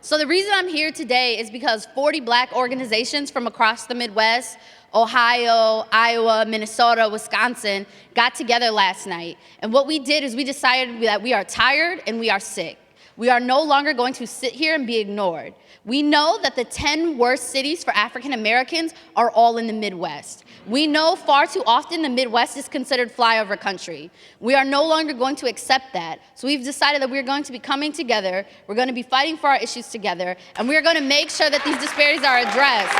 So the reason I'm here today is because 40 Black organizations from across the Midwest, Ohio, Iowa, Minnesota, Wisconsin, got together last night. And what we did is we decided that we are tired and we are sick. We are no longer going to sit here and be ignored. We know that the 10 worst cities for African Americans are all in the Midwest. We know far too often the Midwest is considered flyover country. We are no longer going to accept that. So we've decided that we're going to be coming together, we're going to be fighting for our issues together, and we're going to make sure that these disparities are addressed.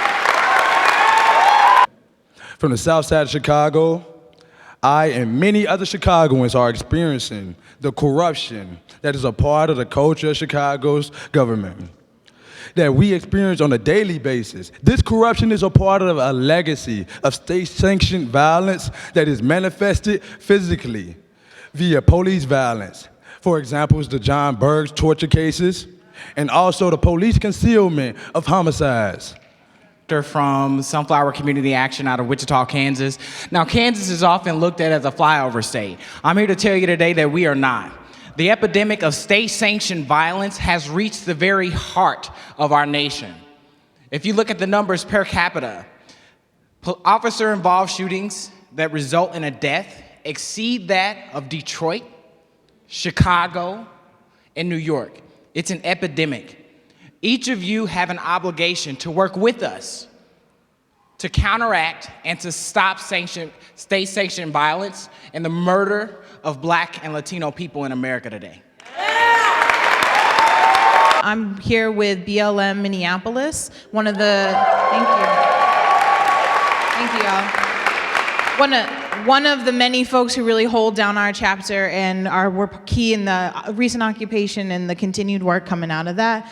From the south side of Chicago, I and many other Chicagoans are experiencing the corruption that is a part of the culture of Chicago's government that we experience on a daily basis. This corruption is a part of a legacy of state-sanctioned violence that is manifested physically via police violence. For example, the John Berg's torture cases, and also the police concealment of homicides. From Sunflower Community Action out of Wichita, Kansas. Now, Kansas is often looked at as a flyover state. I'm here to tell you today that we are not. The epidemic of state-sanctioned violence has reached the very heart of our nation. If you look at the numbers per capita, officer-involved shootings that result in a death exceed that of Detroit, Chicago, and New York. It's an epidemic. Each of you have an obligation to work with us to counteract and to stop state-sanctioned violence and the murder of Black and Latino people in America today. I'm here with BLM Minneapolis, one of the, thank you y'all. One of the many folks who really hold down our chapter and were key in the recent occupation and the continued work coming out of that.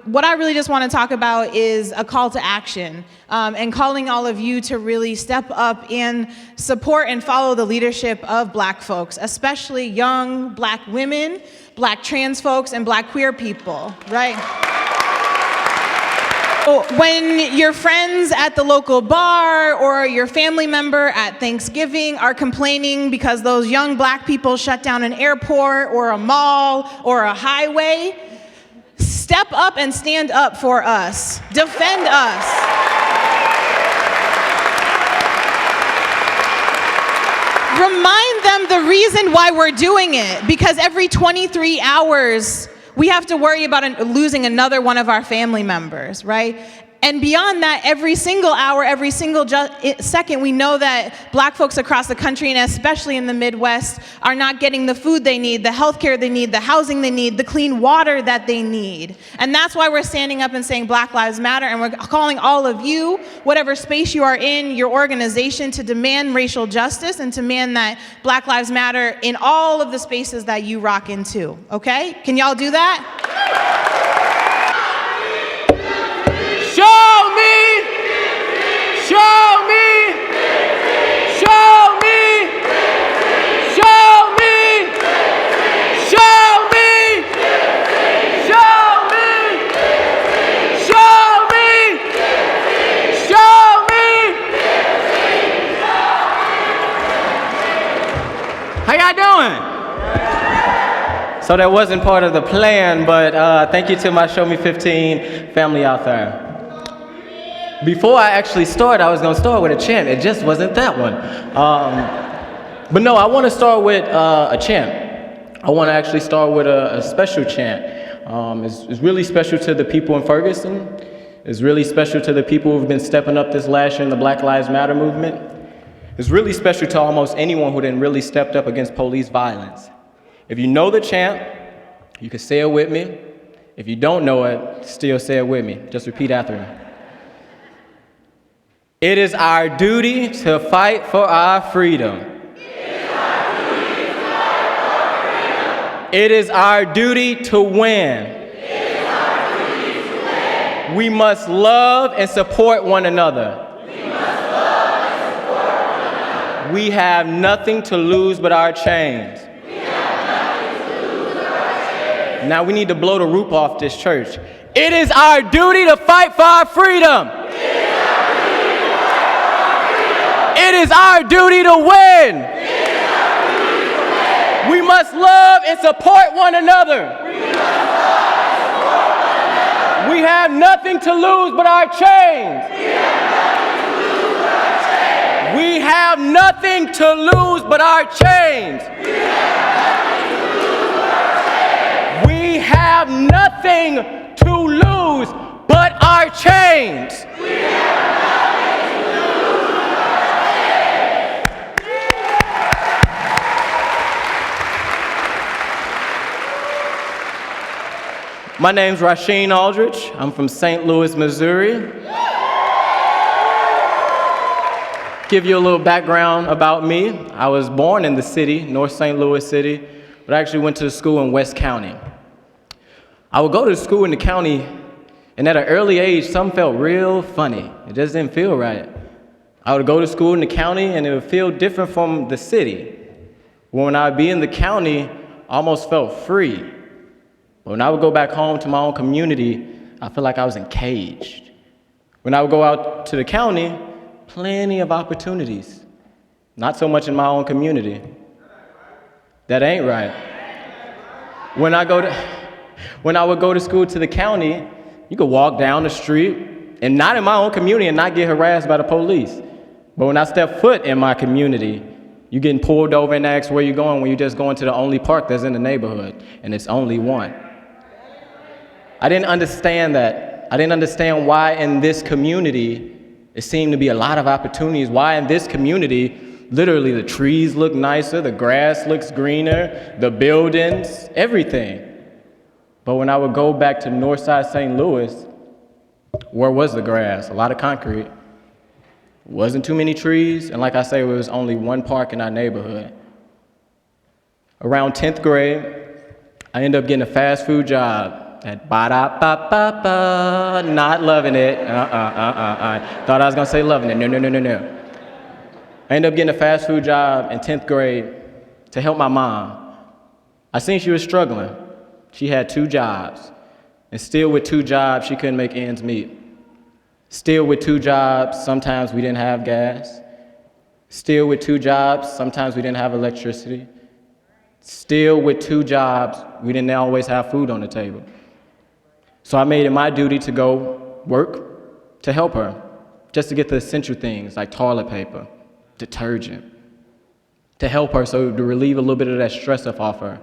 What I really just want to talk about is a call to action and calling all of you to really step up and support and follow the leadership of Black folks, especially young Black women, Black trans folks, and Black queer people, right? When your friends at the local bar or your family member at Thanksgiving are complaining because those young Black people shut down an airport or a mall or a highway, step up and stand up for us. Defend us. Remind them the reason why we're doing it, because every 23 hours, we have to worry about losing another one of our family members, right? And beyond that, every single hour, every single second, we know that Black folks across the country, and especially in the Midwest, are not getting the food they need, the healthcare they need, the housing they need, the clean water that they need. And that's why we're standing up and saying Black Lives Matter, and we're calling all of you, whatever space you are in, your organization, to demand racial justice and to demand that Black Lives Matter in all of the spaces that you rock into, okay? Can y'all do that? Show me! Show me! Show me! Show me! Show me! Show me! Show me! Show me! How y'all doing? So that wasn't part of the plan, but thank you to my Show Me 15 family out there. Before I actually start, I was going to start with a chant. It just wasn't that one. But no, I want to start with a chant. I want to actually start with a special chant. It's really special to the people in Ferguson. It's really special to the people who've been stepping up this last year in the Black Lives Matter movement. It's really special to almost anyone who didn't really stepped up against police violence. If you know the chant, you can say it with me. If you don't know it, still say it with me. Just repeat after me. It is our duty to fight for our freedom. It is our duty to win. We must love and support one another. We have nothing to lose but our chains. Now we need to blow the roof off this church. It is our duty to fight for our freedom. It is our duty to win. We must love and support one another. have nothing to lose but our chains. We have nothing to lose but our chains. We have nothing to lose but our chains. My name's Rasheen Aldrich. I'm from St. Louis, Missouri. Give you a little background about me. I was born in the city, North St. Louis City, but I actually went to school in West County. I would go to school in the county, and at an early age, something felt real funny. It just didn't feel right. I would go to school in the county, and it would feel different from the city. When I would be in the county, I almost felt free. But when I would go back home to my own community, I felt like I was encaged. When I would go out to the county, plenty of opportunities. Not so much in my own community. That ain't right. When I would go to school to the county, you could walk down the street and not in my own community and not get harassed by the police. But when I step foot in my community, you getting pulled over and asked where you're going when you're just going to the only park that's in the neighborhood, and it's only one. I didn't understand that. I didn't understand why in this community it seemed to be a lot of opportunities. Why in this community, literally the trees look nicer, the grass looks greener, the buildings, everything. But when I would go back to Northside St. Louis, where was the grass? A lot of concrete. Wasn't too many trees, and like I say, there was only one park in our neighborhood. Around 10th grade, I ended up getting a fast food job at ba-da-ba-ba-ba, not loving it. Thought I was gonna say loving it, no. I ended up getting a fast food job in 10th grade to help my mom. I seen she was struggling. She had 2 jobs, and still with 2 jobs, she couldn't make ends meet. Still with 2 jobs, sometimes we didn't have gas. Still with 2 jobs, sometimes we didn't have electricity. Still with 2 jobs, we didn't always have food on the table. So I made it my duty to go work to help her, just to get the essential things like toilet paper, detergent, to help her, so to relieve a little bit of that stress off her,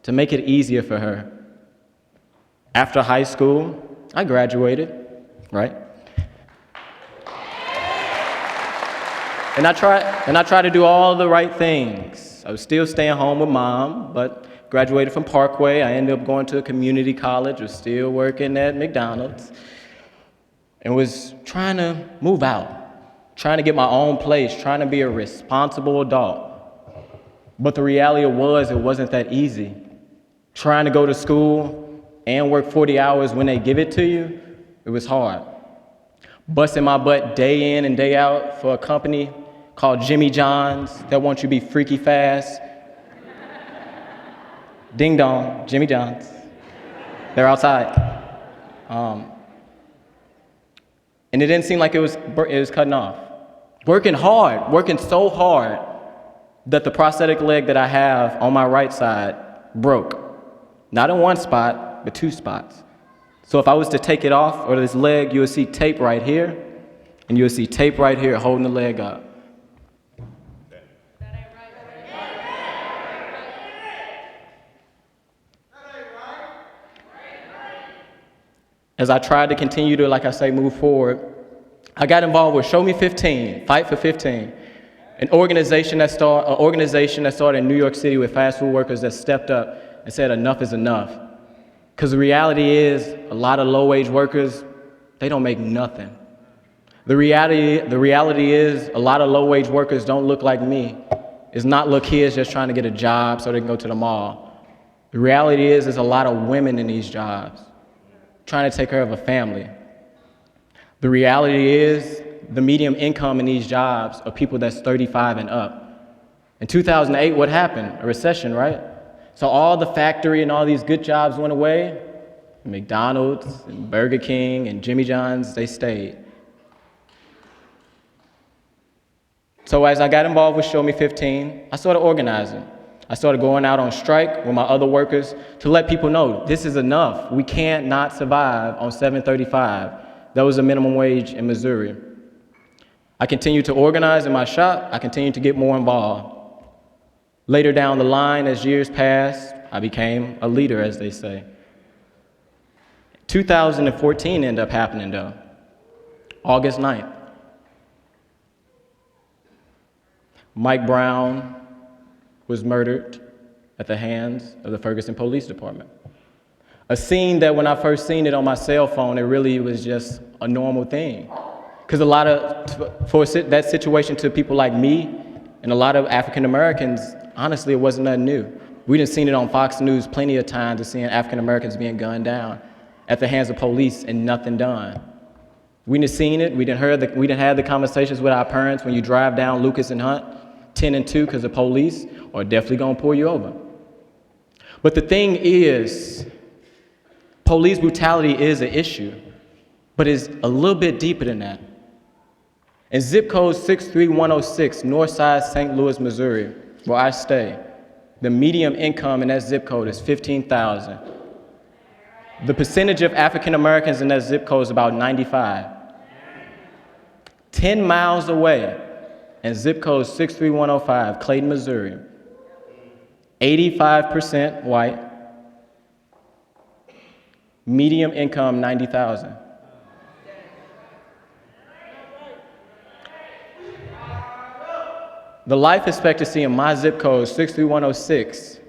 to make it easier for her. After high school, I graduated, right? And I tried to do all the right things. I was still staying home with mom, but graduated from Parkway. I ended up going to a community college, was still working at McDonald's, and was trying to move out, trying to get my own place, trying to be a responsible adult. But the reality was, it wasn't that easy. Trying to go to school and work 40 hours when they give it to you, it was hard. Busting my butt day in and day out for a company called Jimmy John's that wants you to be freaky fast. Ding dong, Jimmy John's. They're outside. And it didn't seem like it was cutting off. Working hard, working so hard that the prosthetic leg that I have on my right side broke. Not in one spot, but 2 spots. So if I was to take it off, or this leg, you would see tape right here, and you would see tape right here holding the leg up. As I tried to continue to, like I say, move forward, I got involved with Show Me 15, Fight for 15, an organization that started in New York City with fast food workers that stepped up and said enough is enough. Because the reality is, a lot of low-wage workers, they don't make nothing. The reality is, a lot of low-wage workers don't look like me. It's not little kids just trying to get a job so they can go to the mall. The reality is, there's a lot of women in these jobs, trying to take care of a family. The reality is, the median income in these jobs are people that's 35 and up. In 2008, what happened? A recession, right? So all the factory and all these good jobs went away. McDonald's and Burger King and Jimmy John's, they stayed. So as I got involved with Show Me 15, I started organizing. I started going out on strike with my other workers to let people know this is enough. We can't not survive on $7.35. That was the minimum wage in Missouri. I continued to organize in my shop. I continued to get more involved. Later down the line, as years passed, I became a leader, as they say. 2014 ended up happening, though. August 9th. Mike Brown was murdered at the hands of the Ferguson Police Department. A scene that when I first seen it on my cell phone, it really was just a normal thing. Because for that situation to people like me and a lot of African Americans, honestly, it wasn't nothing new. We done seen it on Fox News plenty of times of seeing African Americans being gunned down at the hands of police and nothing done. We done seen it, we done had the conversations with our parents when you drive down Lucas and Hunt, 10 and 2 because the police are definitely gonna pull you over. But the thing is, police brutality is an issue, but it's a little bit deeper than that. In zip code 63106, Northside St. Louis, Missouri, where I stay, the median income in that zip code is $15,000. The percentage of African Americans in that zip code is about 95. 10 miles away, in zip code 63105, Clayton, Missouri, 85% white, median income 90,000. The life expectancy in my zip code, 63106,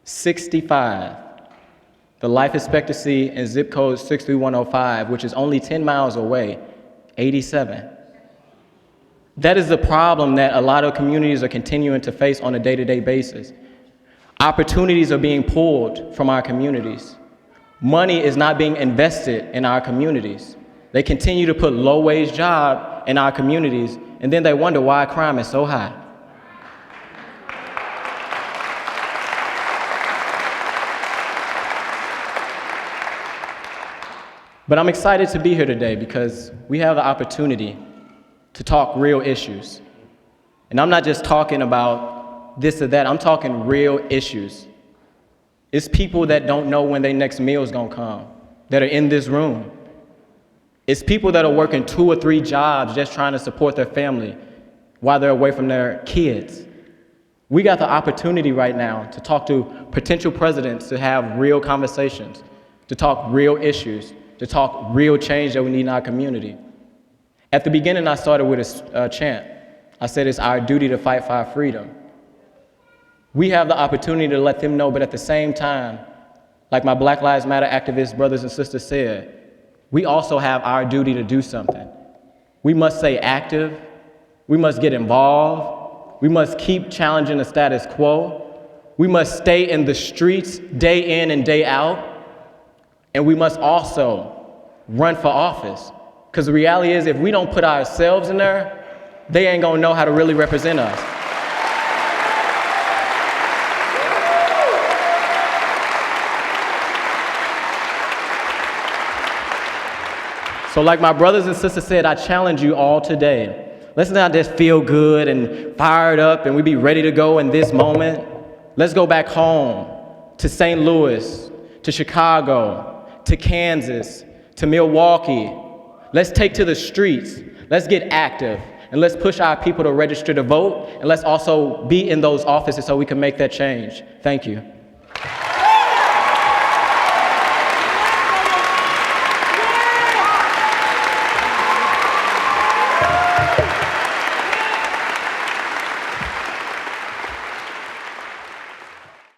65. The life expectancy in zip code 63105, which is only 10 miles away, 87. That is the problem that a lot of communities are continuing to face on a day-to-day basis. Opportunities are being pulled from our communities. Money is not being invested in our communities. They continue to put low-wage jobs in our communities, and then they wonder why crime is so high. But I'm excited to be here today because we have the opportunity to talk real issues. And I'm not just talking about this or that, I'm talking real issues. It's people that don't know when their next meal is gonna come, that are in this room. It's people that are working 2 or 3 jobs just trying to support their family while they're away from their kids. We got the opportunity right now to talk to potential presidents, to have real conversations, to talk real issues, to talk real change that we need in our community. At the beginning, I started with a chant. I said it's our duty to fight for our freedom. We have the opportunity to let them know, but at the same time, like my Black Lives Matter activist brothers and sisters said, we also have our duty to do something. We must stay active. We must get involved. We must keep challenging the status quo. We must stay in the streets day in and day out. And we must also run for office. Because the reality is, if we don't put ourselves in there, they ain't gonna know how to really represent us. So like my brothers and sisters said, I challenge you all today. Let's not just feel good and fired up and we be ready to go in this moment. Let's go back home to St. Louis, to Chicago, to Kansas, to Milwaukee. Let's take to the streets. Let's get active. And let's push our people to register to vote. And let's also be in those offices so we can make that change. Thank you.